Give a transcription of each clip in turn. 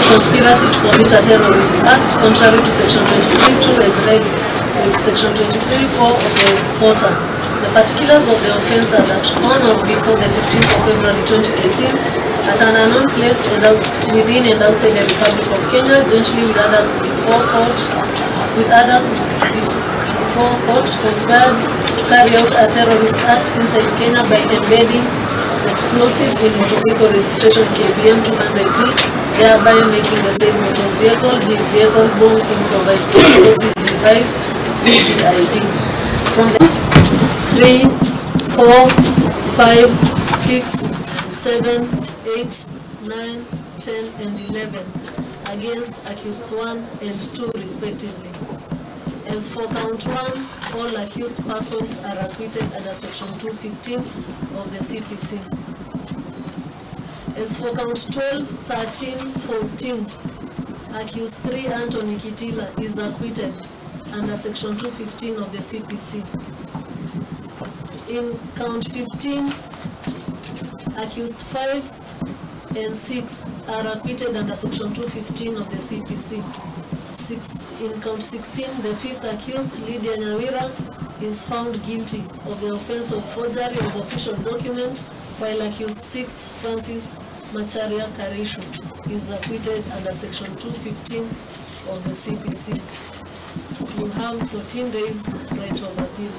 conspiracy to commit a terrorist act contrary to section 23(2) as read with section 23(4) of the Porter. The particulars of the offence are that on or before the 15th of February 2018, at an unknown place within and outside the Republic of Kenya, jointly with others before court, conspired to carry out a terrorist act inside Kenya by embedding explosives in motor vehicle registration KBM 200B, thereby making the said motor vehicle the vehicle borne improvised explosive device VBID. From the 3, 4, 5, 6, 7, 8, 9, 10, and 11 against accused 1 and 2 respectively. As for count 1, all accused persons are acquitted under section 215 of the CPC. As for count 12, 13, 14, accused 3 Anthony Kitila is acquitted under section 215 of the CPC. In count 15, accused 5 and 6 are acquitted under section 215 of the CPC. In count 16, the 5th accused, Lydia Nyawira, is found guilty of the offence of forgery of official document, while accused 6, Francis Macharia Karishu, is acquitted under section 215 of the CPC. You have 14 days right of appeal.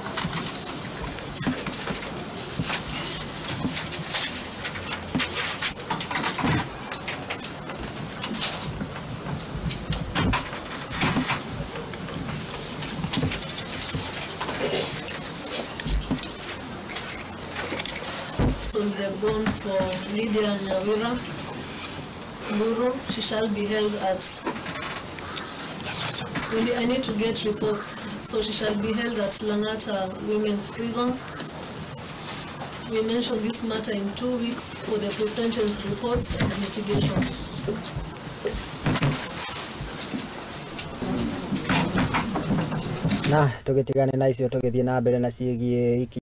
The bond for Lydia Nyawira Muru, she shall be held at, I need to get reports, so she shall be held at Langata Women's Prisons. We mentioned this matter in 2 weeks for the pre-sentence reports and mitigation. Na tugetigane na icio tugithie na mbere na ciĩgie